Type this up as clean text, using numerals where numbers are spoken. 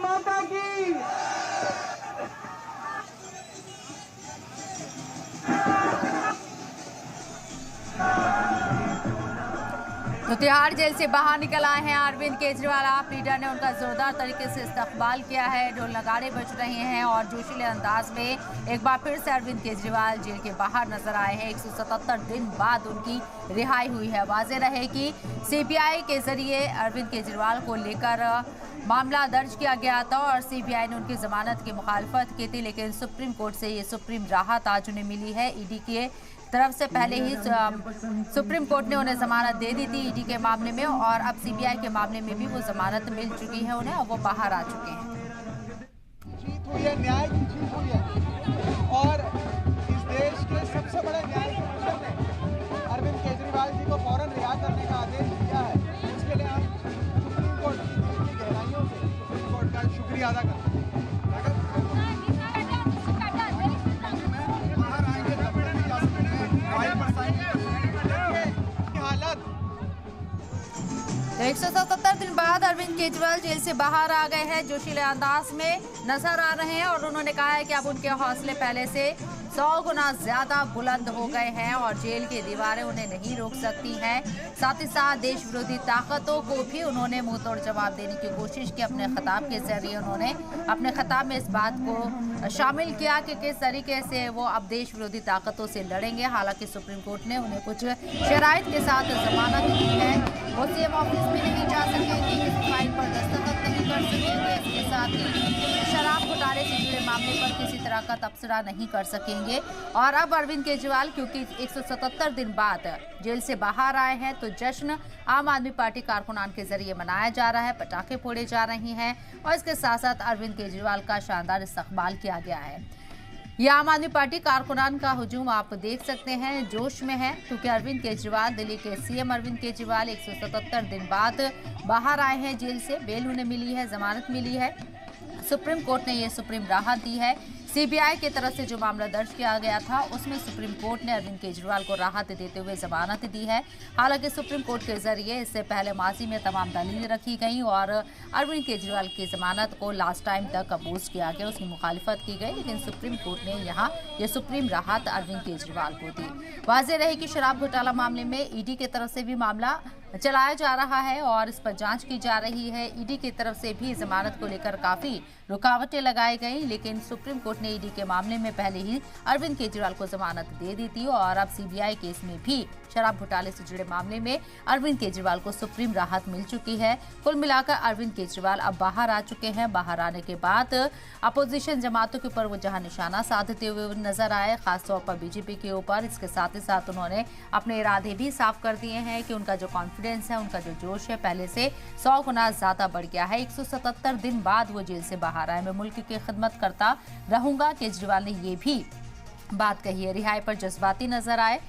माता की। तो तिहाड़ जेल से बाहर निकल आए हैं अरविंद केजरीवाल। आप लीडर ने उनका जोरदार तरीके से इस्तकबाल किया है, ढोल नगाड़े बज रहे हैं और जोशीले अंदाज में एक बार फिर से अरविंद केजरीवाल जेल के बाहर नजर आए हैं। 177 दिन बाद उनकी रिहाई हुई है। वाज़ेह रहे कि सीबीआई के जरिए अरविंद केजरीवाल को लेकर मामला दर्ज किया गया था और सीबीआई ने उनकी जमानत की मुखालफत की थी, लेकिन सुप्रीम कोर्ट से ये सुप्रीम राहत आज उन्हें मिली है। ईडी के तरफ से पहले ही सुप्रीम कोर्ट ने उन्हें जमानत दे दी थी ईडी के मामले में, और अब सीबीआई के मामले में भी वो जमानत मिल चुकी है उन्हें और वो बाहर आ चुके हैं। जीत हुई है, न्याय की जीत हुई है और इस देश के सबसे बड़े न्यायाधीश ने अरविंद केजरीवाल जी को फौरन रिहा करने का आदेश दिया है। इसके लिए हम सुप्रीम कोर्ट की दिल की गहराइयों से सुप्रीम कोर्ट का शुक्रिया अदा करते हैं। तो 177 दिन बाद अरविंद केजरीवाल जेल से बाहर आ गए हैं, जोशीले अंदाज में नजर आ रहे हैं और उन्होंने कहा है कि अब उनके हौसले पहले से 100 गुना ज्यादा बुलंद हो गए हैं और जेल की दीवारें उन्हें नहीं रोक सकती हैं। साथ ही साथ देश विरोधी ताकतों को भी उन्होंने मुंहतोड़ जवाब देने की कोशिश की। अपने खिताब के जरिए उन्होंने अपने खिताब में इस बात को शामिल किया कि किस तरीके से वो अब देश विरोधी ताकतों से लड़ेंगे। हालांकि सुप्रीम कोर्ट ने उन्हें कुछ शराइत के साथ जमानत दी है। वो सीएम ऑफिस में नहीं जा सकेंगे, किसी फाइल पर दस्तखत नहीं कर सकेंगे, इसके साथ ही शराब घोटाले से जुड़े मामले पर किसी तरह का तबसरा नहीं कर सकेंगे। और अब अरविंद केजरीवाल क्योंकि 177 दिन बाद जेल से बाहर आए हैं तो जश्न आम आदमी पार्टी कारकुनान के जरिए मनाया जा रहा है, पटाखे फोड़े जा रहे हैं और इसके साथ साथ अरविंद केजरीवाल का शानदार इस्तकबाल किया गया है। ये आम आदमी पार्टी कारकुनान का हुजूम आप देख सकते हैं, जोश में है क्योंकि अरविंद केजरीवाल, दिल्ली के सीएम अरविंद केजरीवाल 177 दिन बाद बाहर आए हैं जेल से। बेल उन्हें मिली है, जमानत मिली है। सुप्रीम कोर्ट ने ये सुप्रीम राहत दी है। सीबीआई की तरफ से जो मामला दर्ज किया गया था उसमें सुप्रीम कोर्ट ने अरविंद केजरीवाल को राहत देते हुए जमानत दी है। हालांकि सुप्रीम कोर्ट के जरिए इससे पहले माजी में तमाम दलीलें रखी गई और अरविंद केजरीवाल की जमानत को लास्ट टाइम तक अपोज किया गया, उसकी मुखालिफत की गई, लेकिन सुप्रीम कोर्ट ने यहाँ ये सुप्रीम राहत अरविंद केजरीवाल को दी। वाज़ेह रहे कि शराब घोटाला मामले में ईडी की तरफ से भी मामला चलाया जा रहा है और इस पर जांच की जा रही है। ईडी की तरफ से भी जमानत को लेकर काफी रुकावटें लगाई गई, लेकिन सुप्रीम कोर्ट ने ईडी के मामले में पहले ही अरविंद केजरीवाल को जमानत दे दी थी और अब सीबीआई केस में भी शराब घोटाले से जुड़े मामले में अरविंद केजरीवाल को सुप्रीम राहत मिल चुकी है। कुल मिलाकर अरविंद केजरीवाल अब बाहर आ चुके हैं। बाहर आने के बाद अपोजिशन जमातों के ऊपर वो जहां निशाना साधते हुए नजर आए, खासतौर पर बीजेपी के ऊपर। इसके साथ ही साथ उन्होंने अपने इरादे भी साफ कर दिए हैं कि उनका जो कॉन्फिडेंस है, उनका जो जोश है, पहले से 100 गुना ज्यादा बढ़ गया है। 177 दिन बाद वो जेल से बाहर आए। मैं मुल्क की खिदमत करता रहूंगा, केजरीवाल ने ये भी बात कही है। रिहाई पर जज्बाती नजर आए।